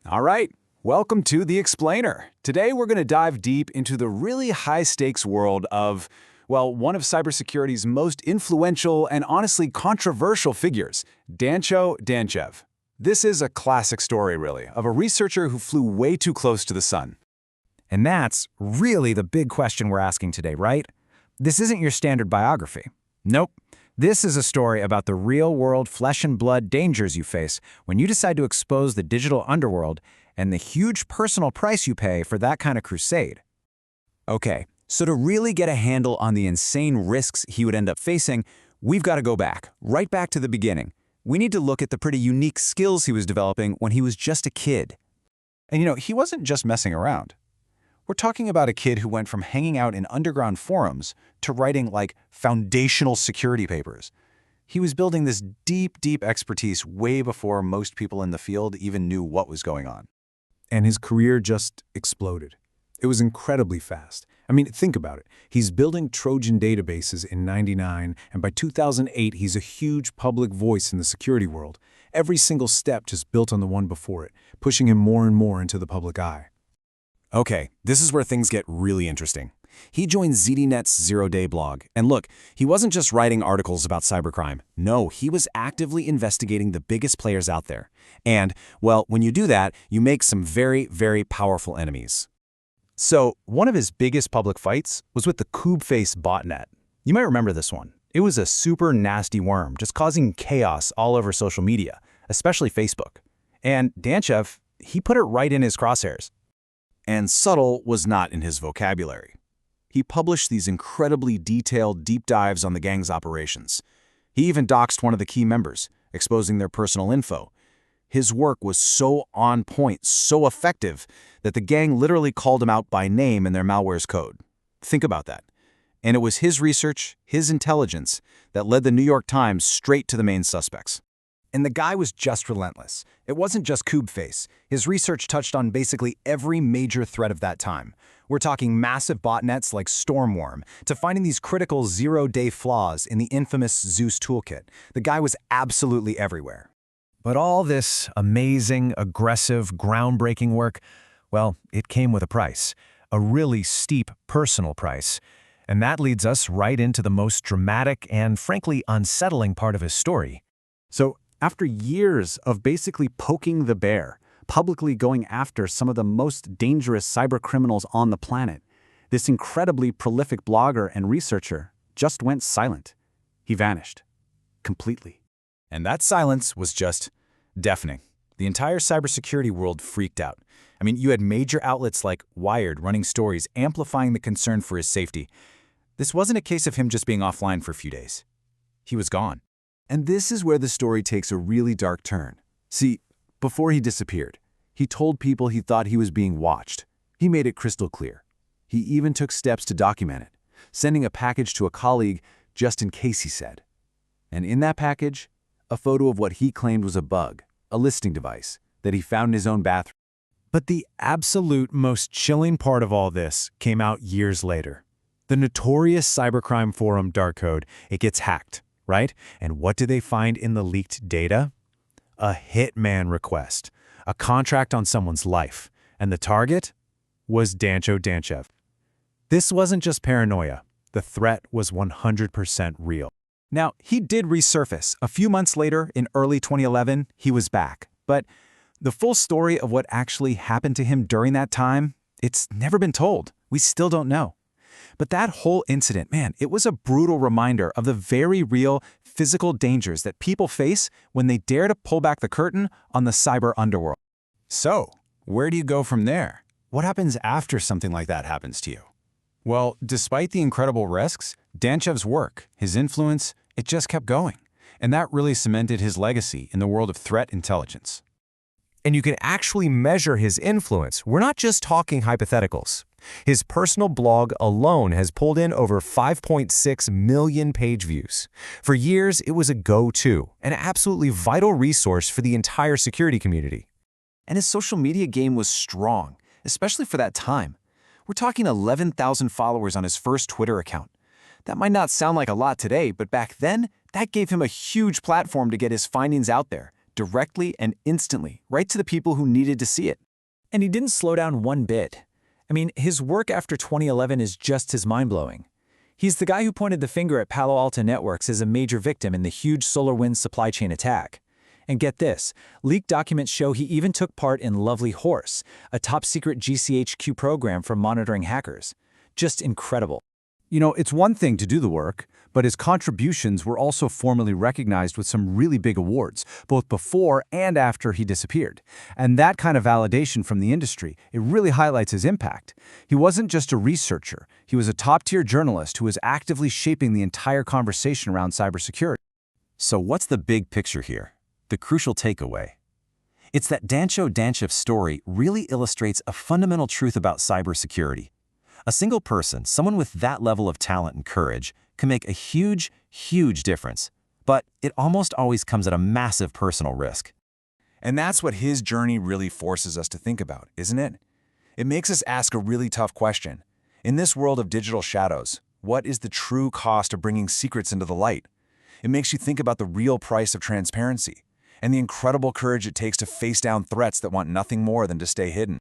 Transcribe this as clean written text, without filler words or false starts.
All right, welcome to The Explainer. Today we're going to dive deep into the really high-stakes world of, well, one of cybersecurity's most influential and honestly controversial figures, Dancho Danchev. This is a classic story, really, of a researcher who flew way too close to the sun. And that's really the big question we're asking today, right? This isn't your standard biography. Nope. This is a story about the real-world flesh-and-blood dangers you face when you decide to expose the digital underworld and the huge personal price you pay for that kind of crusade. Okay, so to really get a handle on the insane risks he would end up facing, we've got to go back, right back to the beginning. We need to look at the pretty unique skills he was developing when he was just a kid. And he wasn't just messing around. We're talking about a kid who went from hanging out in underground forums to writing, foundational security papers. He was building this deep expertise way before most people in the field even knew what was going on. And his career just exploded. It was incredibly fast. I mean, think about it. He's building Trojan databases in '99, and by 2008, he's a huge public voice in the security world. Every single step just built on the one before it, pushing him more and more into the public eye. Okay, this is where things get really interesting. He joined ZDNet's zero-day blog, and look, he wasn't just writing articles about cybercrime. No, he was actively investigating the biggest players out there. And, well, when you do that, you make some very powerful enemies. So, one of his biggest public fights was with the Kubeface botnet. You might remember this one. It was a super nasty worm, just causing chaos all over social media, especially Facebook. And Danchev, he put it right in his crosshairs. And subtle was not in his vocabulary. He published these incredibly detailed deep dives on the gang's operations. He even doxed one of the key members, exposing their personal info. His work was so on point, so effective, that the gang literally called him out by name in their malware's code. Think about that. And it was his research, his intelligence, that led the New York Times straight to the main suspects. And the guy was just relentless. It wasn't just Kubeface. His research touched on basically every major threat of that time. We're talking massive botnets like Stormworm, to finding these critical zero-day flaws in the infamous Zeus toolkit. The guy was absolutely everywhere. But all this amazing, aggressive, groundbreaking work, well, it came with a price. A really steep personal price. And that leads us right into the most dramatic and, frankly, unsettling part of his story. So, after years of basically poking the bear, publicly going after some of the most dangerous cybercriminals on the planet, this incredibly prolific blogger and researcher just went silent. He vanished. Completely. And that silence was just deafening. The entire cybersecurity world freaked out. I mean, you had major outlets like Wired running stories amplifying the concern for his safety. This wasn't a case of him just being offline for a few days. He was gone. And this is where the story takes a really dark turn. See, before he disappeared, he told people he thought he was being watched. He made it crystal clear. He even took steps to document it, sending a package to a colleague just in case, he said. And in that package, a photo of what he claimed was a bug, a listing device, that he found in his own bathroom. But the absolute most chilling part of all this came out years later. The notorious cybercrime forum Darkcode, it gets hacked. Right? And what do they find in the leaked data? A hitman request, a contract on someone's life. And the target was Dancho Danchev. This wasn't just paranoia. The threat was 100% real. Now, he did resurface. A few months later, in early 2011, he was back. But the full story of what actually happened to him during that time, it's never been told. We still don't know. But that whole incident, man, it was a brutal reminder of the very real physical dangers that people face when they dare to pull back the curtain on the cyber underworld. So, where do you go from there? What happens after something like that happens to you? Well, despite the incredible risks, Danchev's work, his influence, it just kept going. And that really cemented his legacy in the world of threat intelligence. And you can actually measure his influence. We're not just talking hypotheticals. His personal blog alone has pulled in over 5.6 million page views. For years, it was a go-to, an absolutely vital resource for the entire security community. And his social media game was strong, especially for that time. We're talking 11,000 followers on his first Twitter account. That might not sound like a lot today, but back then, that gave him a huge platform to get his findings out there, directly and instantly, right to the people who needed to see it. And he didn't slow down one bit. I mean, his work after 2011 is just as mind-blowing. He's the guy who pointed the finger at Palo Alto Networks as a major victim in the huge SolarWinds supply chain attack. And get this, leaked documents show he even took part in Lovely Horse, a top-secret GCHQ program for monitoring hackers. Just incredible. You know, it's one thing to do the work, but his contributions were also formally recognized with some really big awards, both before and after he disappeared. And that kind of validation from the industry, it really highlights his impact. He wasn't just a researcher, he was a top-tier journalist who was actively shaping the entire conversation around cybersecurity. So what's the big picture here? The crucial takeaway? It's that Dancho Danchev's story really illustrates a fundamental truth about cybersecurity. A single person, someone with that level of talent and courage, can make a huge, huge difference. But it almost always comes at a massive personal risk. And that's what his journey really forces us to think about, isn't it? It makes us ask a really tough question. In this world of digital shadows, what is the true cost of bringing secrets into the light? It makes you think about the real price of transparency and the incredible courage it takes to face down threats that want nothing more than to stay hidden.